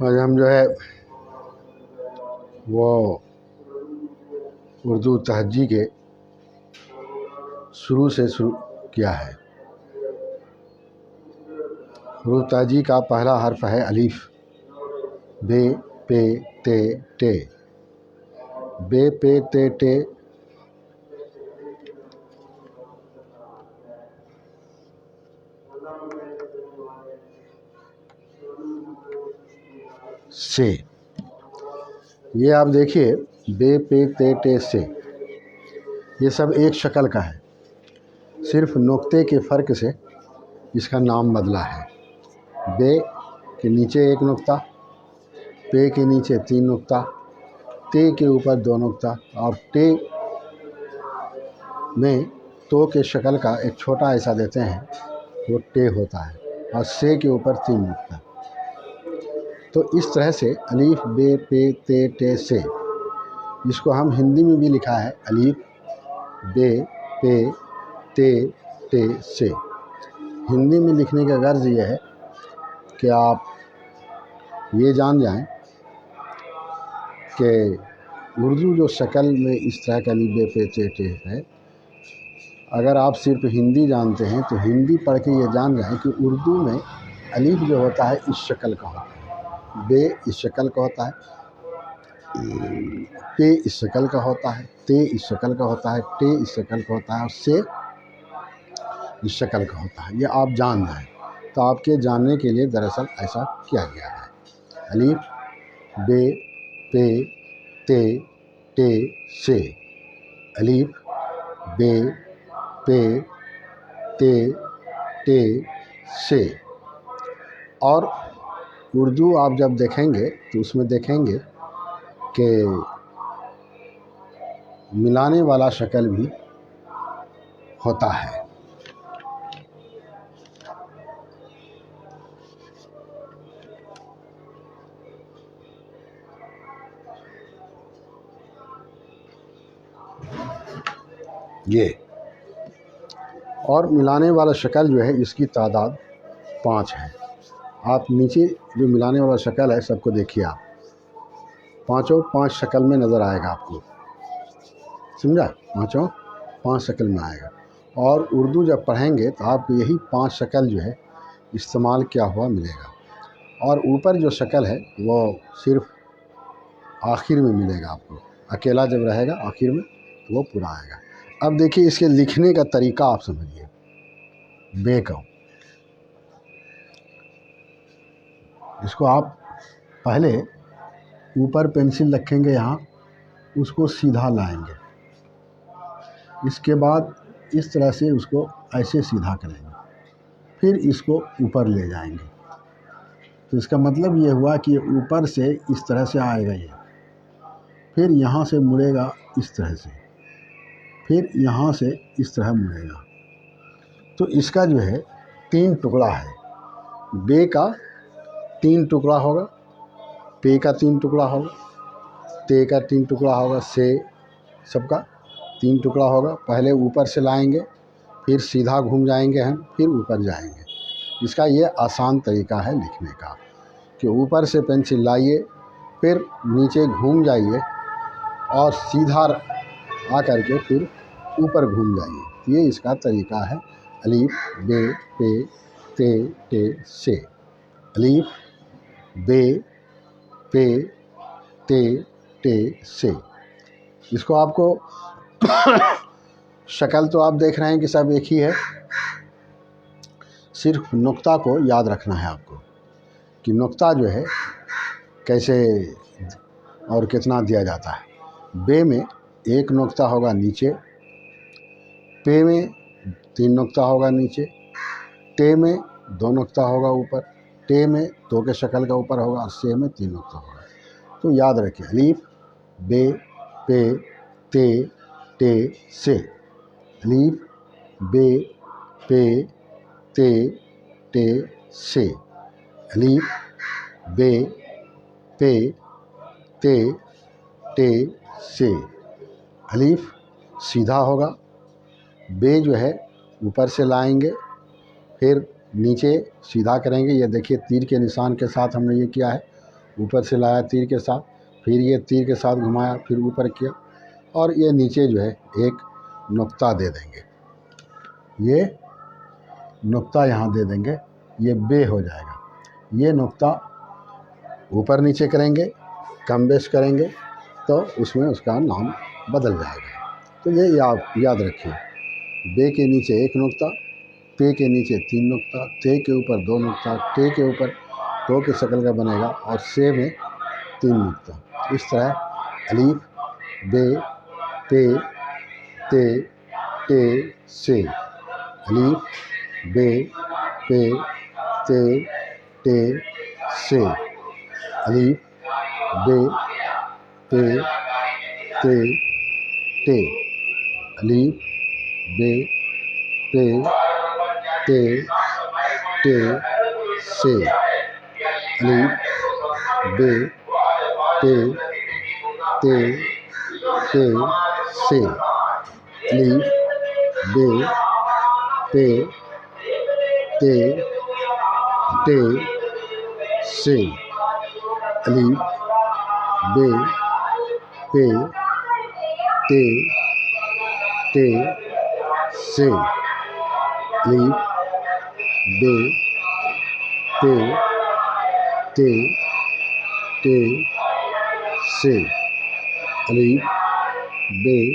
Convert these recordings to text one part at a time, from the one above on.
آج ہم جو ہے وہ اردو تہجی کے شروع سے شروع کیا ہے۔ حروف تہجی کا پہلا حرف ہے الف، بے پے تے ٹے، بے پے تے ٹے، سے۔ یہ آپ دیکھیے بے پے تے ٹے سے، یہ سب ایک شکل کا ہے، صرف نقطے کے فرق سے اس کا نام بدلا ہے۔ بے کے نیچے ایک نقطہ، پے کے نیچے 3 نقطہ، تے کے اوپر 2 نقطہ، اور ٹے میں تو کے شکل کا ایک چھوٹا ایسا دیتے ہیں، وہ ٹے ہوتا ہے، اور سے کے اوپر 3 نقطہ۔ تو اس طرح سے الف بے پے تے ٹے سے، جس کو ہم ہندی میں بھی لکھا ہے الف بے پے تے ٹے سے۔ ہندی میں لکھنے کا غرض یہ ہے کہ آپ یہ جان جائیں کہ اردو جو شکل میں اس طرح کا الف بے پے تے ٹے ہے، اگر آپ صرف ہندی جانتے ہیں تو ہندی پڑھ کے یہ جان جائیں کہ اردو میں الف جو ہوتا ہے اس شکل کا ہوتا ہے، بے اس شکل کا ہوتا ہے، پے اس شکل کا ہوتا ہے، تے اس شکل کا ہوتا ہے، ٹے اس شکل کا ہوتا ہے، اور سے اس شکل کا ہوتا ہے۔ یہ آپ جان جائیں، تو آپ کے جاننے کے لیے دراصل ایسا کیا گیا ہے۔ الف بے پے تے ٹے سے، الف بے پے تے ٹے سے۔ اور اردو آپ جب دیکھیں گے تو اس میں دیکھیں گے کہ ملانے والا شکل بھی ہوتا ہے۔ یہ اور ملانے والا شکل جو ہے اس کی تعداد 5 ہے۔ آپ نیچے جو ملانے والا شکل ہے سب کو دیکھیے، آپ پانچوں 5 شکل میں نظر آئے گا آپ کو، سمجھا؟ پانچوں 5 شکل میں آئے گا۔ اور اردو جب پڑھیں گے تو آپ کو یہی 5 شکل جو ہے استعمال کیا ہوا ملے گا، اور اوپر جو شکل ہے وہ صرف آخر میں ملے گا آپ کو، اکیلا جب رہے گا آخر میں تو وہ پورا آئے گا۔ اب دیکھیے اس کے لکھنے کا طریقہ آپ سمجھیے۔ بے کا اس کو آپ پہلے اوپر پینسل رکھیں گے، یہاں اس کو سیدھا لائیں گے، اس کے بعد اس طرح سے اس کو ایسے سیدھا کریں گے، پھر اس کو اوپر لے جائیں گے، تو اس کا مطلب یہ ہوا کہ یہ اوپر سے اس طرح سے آئے گا، یہ پھر یہاں سے مڑے گا اس طرح سے، پھر یہاں سے اس طرح مڑے گا۔ تو اس کا جو ہے 3 ٹکڑا ہے، بے کا 3 ٹکڑا ہوگا، پے کا 3 ٹکڑا ہوگا، تے کا 3 ٹکڑا ہوگا، سے سب کا 3 ٹکڑا ہوگا. پہلے اوپر سے لائیں گے، پھر سیدھا گھوم جائیں گے ہم، پھر اوپر جائیں گے. اس کا یہ آسان طریقہ ہے لکھنے کا کہ اوپر سے پینسل لائیے، پھر نیچے گھوم جائیے اور سیدھا آ کر کے پھر اوپر گھوم جائیے. یہ اس کا طریقہ ہے الف بے پے تے ٹے سے. الف بے پے تے ٹے سے. اس کو آپ کو شکل تو آپ دیکھ رہے ہیں کہ سب ایک ہی ہے، صرف نقطہ کو یاد رکھنا ہے آپ کو کہ نقطہ جو ہے کیسے اور کتنا دیا جاتا ہے. بے میں 1 نقطہ ہوگا نیچے، پے میں 3 نقطہ ہوگا نیچے، ٹے میں 2 نقطہ ہوگا اوپر، ٹے میں 2 کے شکل کا اوپر ہوگا اور سے میں 3 نقطہ ہوگا. تو یاد رکھیں الف بے پے تے ٹے سے. الف بے پے تے ٹے سے. الف بے پے تے ٹے سے. الف سیدھا ہوگا، بے جو ہے اوپر سے لائیں گے، پھر نیچے سیدھا کریں گے. یہ دیکھیے تیر کے نشان کے ساتھ ہم نے یہ کیا ہے، اوپر سے لایا تیر کے ساتھ، پھر یہ تیر کے ساتھ گھمایا، پھر اوپر کیا، اور یہ نیچے جو ہے ایک نقطہ دے دیں گے. یہ نقطہ یہاں دے دیں گے، یہ بے ہو جائے گا. یہ نقطہ اوپر نیچے کریں گے، کم بیش کریں گے تو اس میں اس کا نام بدل جائے گا. تو یہ یاد رکھیے، بے کے نیچے 1 نقطہ، پے کے نیچے 3 نقطہ، تے کے اوپر 2 نقطہ، ٹے کے اوپر 2 کے شکل کا بنے گا اور سے میں 3 نقطہ. اس طرح الف بے پے تے ٹے سے. الف بے پے تے ٹے سے. الف بے پے تے ٹے. الف بے پے تے ٹے سے. الف بے پے تے ٹے سے. الف بے پے تے ٹے سے. الف بے پے تے ٹے سے. الف بے پے تے ٹے سے. الف بے پے تے ٹے سے. الف بے پے تے ٹے سے. الف بے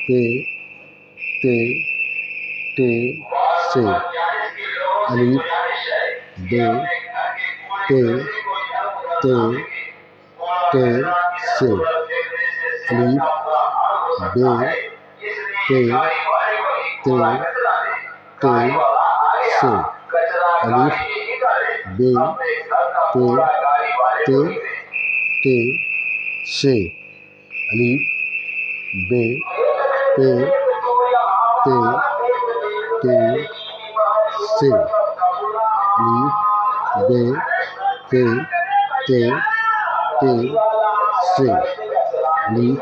پے تے ٹے سے. الف بے پے تے ٹے سے. الف بے پے تے ٹے سے. الف بے پے تے ٹے سے. الف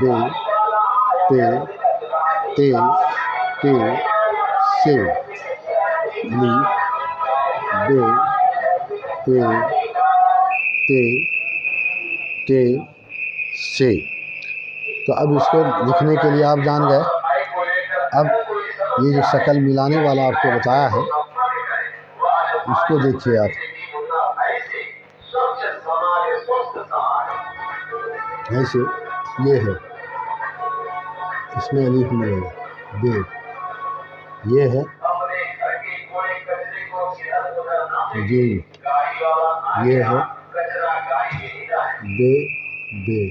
بے پے تے ٹے سے. الف بے پے تے ٹے سے. تو اب اس کو لکھنے کے لیے آپ جان گئے. اب یہ جو شکل ملانے والا آپ کو بتایا ہے اس کو دیکھیے آپ. ایسے یہ ہے، اس میں الف ملے گا، بے یہ ہے، جی یہ ہے، بے بے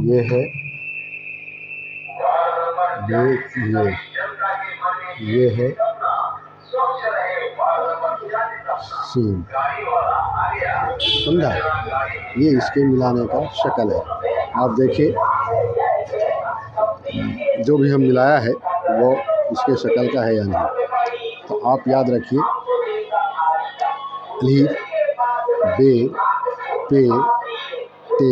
یہ ہے، بے یہ ہے، سین. سمجھا؟ یہ اس کے ملانے کا شکل ہے. آپ دیکھیے جو بھی ہم ملایا ہے وہ اس کے شکل کا ہے یا نہیں. تو آپ یاد رکھیے الف بے پے تے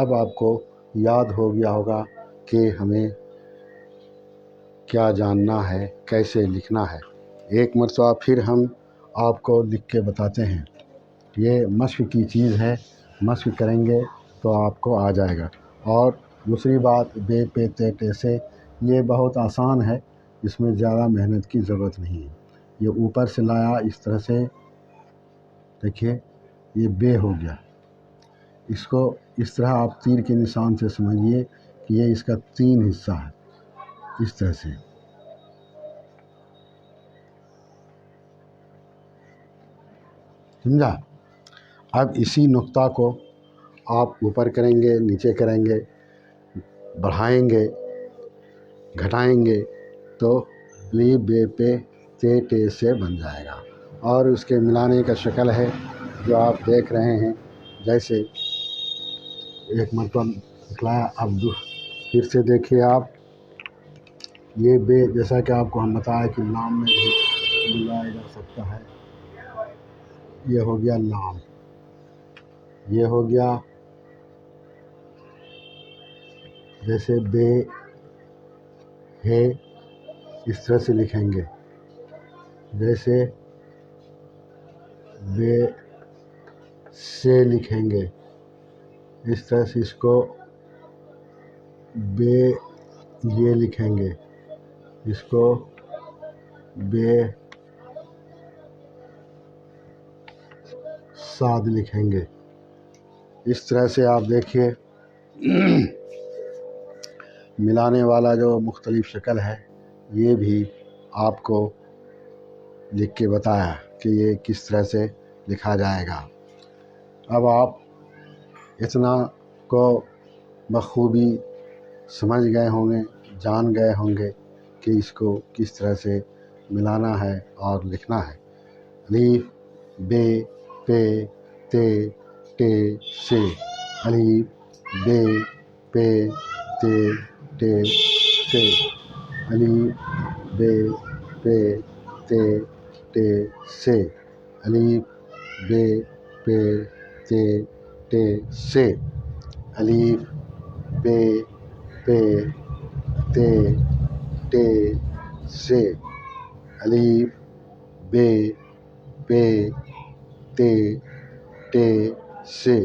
اب آپ کو یاد ہو گیا ہوگا کہ ہمیں کیا جاننا ہے، کیسے لکھنا ہے۔ ایک مرتبہ پھر ہم آپ کو لکھ کے بتاتے ہیں۔ یہ مشق کی چیز ہے، مشق کریں گے تو آپ کو آ جائے گا۔ اور دوسری بات بے پے تے ٹے سے، یہ بہت آسان ہے، اس میں زیادہ محنت کی ضرورت نہیں ہے۔ یہ اوپر سے لایا اس طرح سے، دیکھیے یہ بے ہو گیا۔ اس کو اس طرح آپ تیر کے نشان سے سمجھیے کہ یہ اس کا 3 حصہ ہے، اس طرح سے۔ سمجھا؟ اب اسی نقطہ کو آپ اوپر کریں گے، نیچے کریں گے، بڑھائیں گے، گھٹائیں گے تو لی بے پے تے ٹے سے بن جائے گا۔ اور اس کے ملانے کا شکل ہے جو آپ دیکھ رہے ہیں، جیسے ایک مرتبہ دکھلایا، اب پھر سے دیکھیے آپ، یہ بے جیسا کہ آپ کو ہم بتایا کہ لام میں بھی ملایا جا سکتا ہے۔ یہ ہو گیا لام، یہ ہو گیا جیسے بے ہے، اس طرح سے لکھیں گے، جیسے بے سے لکھیں گے، اس طرح سے اس کو بے یہ لکھیں گے، اس کو بے ساد لکھیں گے۔ اس طرح سے آپ دیکھیے ملانے والا جو مختلف شکل ہے، یہ بھی آپ کو لکھ کے بتایا کہ یہ کس طرح سے لکھا جائے گا۔ اب آپ اتنا کو بخوبی سمجھ گئے ہوں گے، جان گئے ہوں گے کہ اس کو کس طرح سے ملانا ہے اور لکھنا ہے۔ الف بے پے تے ٹے سے، الف بے پے تے ٹے سے، الف بے پے تے ٹے سے، الف بے پے تے ٹے سے، الف بے پے تے ٹے سے، الف بے پے تے ٹے سے،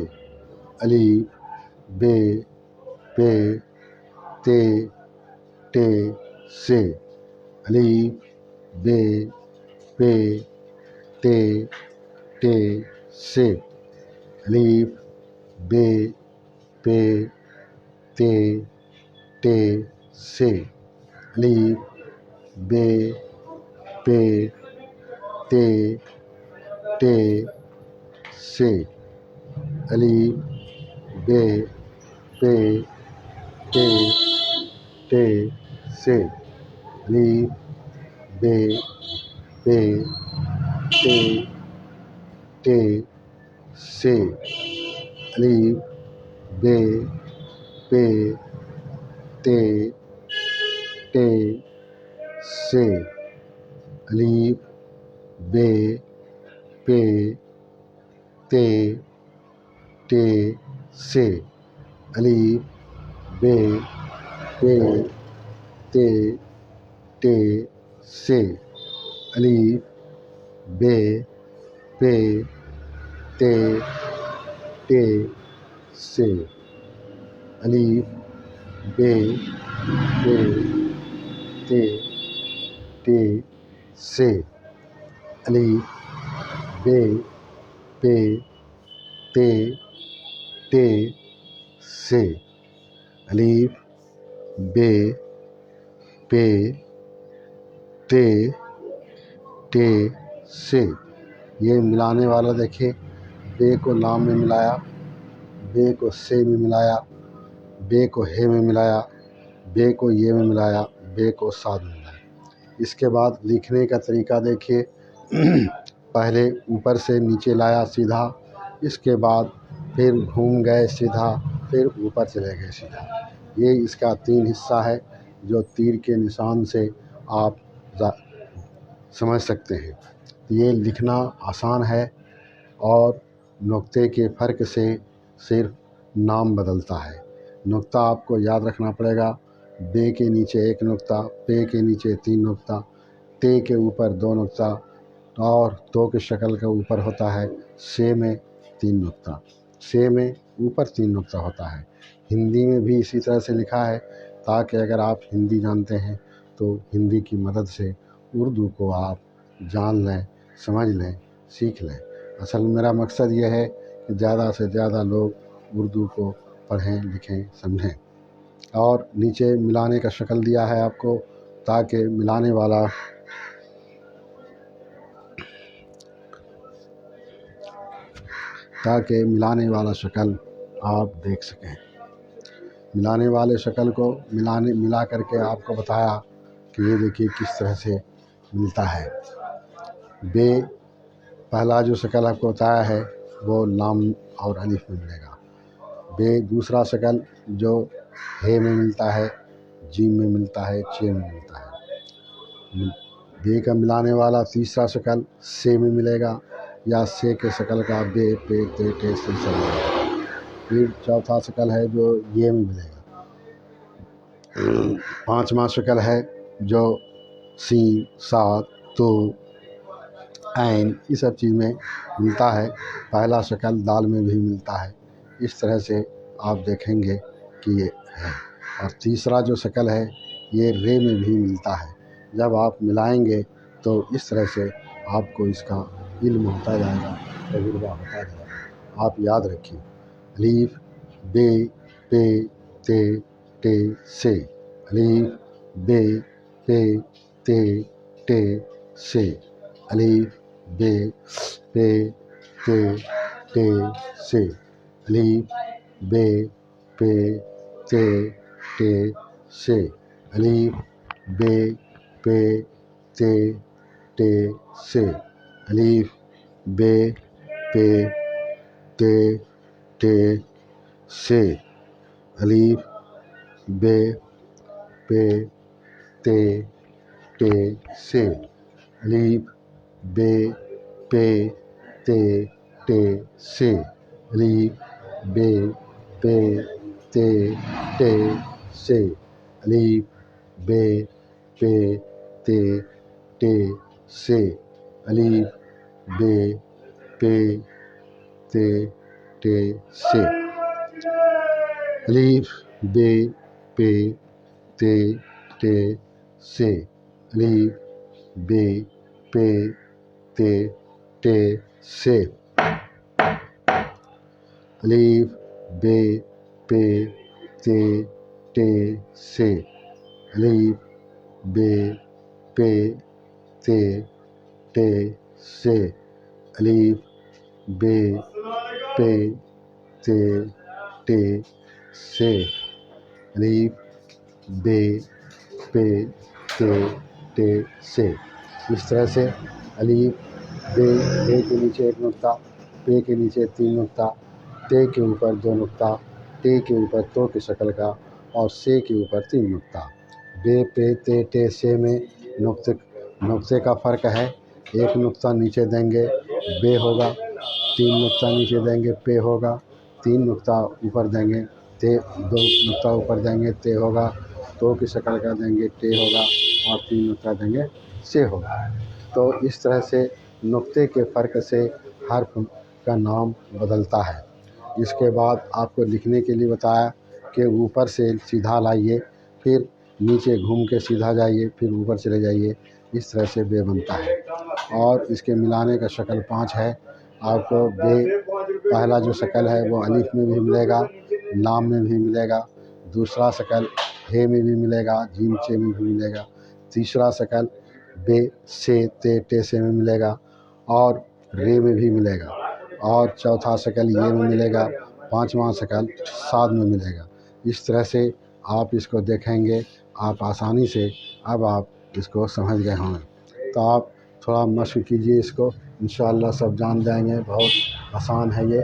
الف بے پے تے ٹے سے، الف بے پے تے ٹے سے، الف بے پے تے ٹے سے، الف بے پے تے ٹے سے، الف بے پے تے ٹے سے، الف بے پے تے ٹے سے، الف بے پے تے ٹے سے، الف بے پے تے ٹے سے، الف بے پے تے ٹے سے، الف بے پے تے ٹے سے، الف بے پے تے ٹے سے، الف بے پے تے ٹے سے، الف بے پے تے ٹے سے۔ یہ ملانے والا دیکھیے، بے کو لام میں ملایا، بے کو سے میں ملایا، بے کو ہے میں ملایا، بے کو یہ میں ملایا، بے کو ساد میں ملایا۔ اس کے بعد لکھنے کا طریقہ دیکھیے، پہلے اوپر سے نیچے لایا سیدھا، اس کے بعد پھر گھوم گئے سیدھا، پھر اوپر چلے گئے سیدھا۔ یہ اس کا 3 حصہ ہے جو تیر کے نشان سے آپ سمجھ سکتے ہیں۔ یہ لکھنا آسان ہے اور نقطے کے فرق سے صرف نام بدلتا ہے۔ نقطہ آپ کو یاد رکھنا پڑے گا، بے کے نیچے ایک نقطہ، پے کے نیچے 3 نقطہ، تے کے اوپر 2 نقطہ، اور تو کی شکل کا اوپر ہوتا ہے سے میں 3 نقطہ، سے میں اوپر 3 نقطہ ہوتا ہے۔ ہندی میں بھی اسی طرح سے لکھا ہے، تاکہ اگر آپ ہندی جانتے ہیں تو ہندی کی مدد سے اردو کو آپ جان لیں، سمجھ لیں، سیکھ لیں۔ اصل میرا مقصد یہ ہے کہ زیادہ سے زیادہ لوگ اردو کو پڑھیں، لکھیں، سمجھیں۔ اور نیچے ملانے کا شکل دیا ہے آپ کو، تاکہ ملانے والا شکل آپ دیکھ سکیں۔ ملانے والے شکل کو ملا کر کے آپ کو بتایا کہ یہ دیکھیے کس طرح سے ملتا ہے۔ بے پہلا جو شکل آپ کو بتایا ہے وہ لام اور الف میں ملے گا۔ بے دوسرا شکل جو ہے میں ملتا ہے، جیم میں ملتا ہے، چے میں ملتا ہے۔ بے کا ملانے والا تیسرا شکل سے میں ملے گا، یا سے کے شکل کا بے، پے، تے، ٹے سے ملے گا۔ پھر چوتھا شکل ہے جو یہ میں ملے گا۔ پانچواں شکل ہے جو سین، صاد، تو، عین، یہ سب چیز میں ملتا ہے۔ پہلا شکل دال میں بھی ملتا ہے۔ اس طرح سے آپ دیکھیں گے کہ یہ ہے۔ اور تیسرا جو شکل ہے یہ رے میں بھی ملتا ہے۔ جب آپ ملائیں گے تو اس طرح سے آپ کو اس کا علم ہوتا جائے گا، تجربہ ہوتا جائے گا۔ آپ یاد رکھیے، الف، بے، پے، تے، ٹے، سے، الف، بے، پے، تے، ٹے، سے، الف، بے، پے، تے، ٹے، سے، الف، بے، پے، تے، ٹے، سے، الف، بے، پے، تے، ٹے، سے، الف، بے، پے، تے، ٹے، سے، الف، بے، پے، تے، ٹے، سے، الف، بے، پے، تے، ٹے، سے، الف، بے، پے، تے، ٹے، سے، الف، بے، پے، تے، ٹے، سے، الف، بے، پے، تے، ٹے، سے، الف، بے، پے، تے، ٹے، سے، الف، بے، پے، تے، ٹے، سے، الف، بے، پے، تے، ٹے، سے، الف، بے، پے، تے، ٹے، سے، الف، بے، پے، تے، ٹے، سے، الف، بے، پے، تے، ٹے، سے۔ اس طرح سے الف، بے کے نیچے ایک نقطہ، پے کے نیچے 3 نقطہ، تے کے اوپر 2 نقطہ، ٹے کے اوپر تو کی شکل کا، اور سے کے اوپر 3 نقطہ۔ بے، پے، تے، ٹے، سے میں نقطے کا فرق ہے۔ ایک نقطہ نیچے دیں گے بے ہوگا، 3 نقطہ نیچے دیں گے پے ہوگا، 3 نقطہ اوپر دیں گے تے، 2 نقطہ اوپر دیں گے تے ہوگا، تو کی شکل کا دیں گے ٹے ہوگا، اور 3 نقطہ دیں گے سے ہوگا۔ تو اس طرح سے نقطے کے فرق سے حرف کا نام بدلتا ہے۔ اس کے بعد آپ کو لکھنے کے لیے بتایا کہ اوپر سے سیدھا لائیے، پھر نیچے گھوم کے سیدھا جائیے، پھر اوپر چلے جائیے، اس طرح سے بے بنتا ہے۔ اور اس کے ملانے کا شکل 5 ہے۔ آپ کو بے پہلا جو شکل ہے وہ الف میں بھی ملے گا، لام میں بھی ملے گا، دوسرا شکل ہے میں بھی ملے گا، جیم، چے میں بھی ملے گا، تیسرا شکل بے، سے، تے، ٹے، سے میں ملے گا، اور رے میں بھی ملے گا، اور چوتھا شکل یہ میں ملے گا، پانچواں شکل صاد میں ملے گا۔ اس طرح سے آپ اس کو دیکھیں گے، آپ آسانی سے اب آپ اس کو سمجھ گئے ہوں گے۔ تو آپ تھوڑا مشق کیجیے اس کو، انشاءاللہ سب جان جائیں گے۔ بہت آسان ہے یہ۔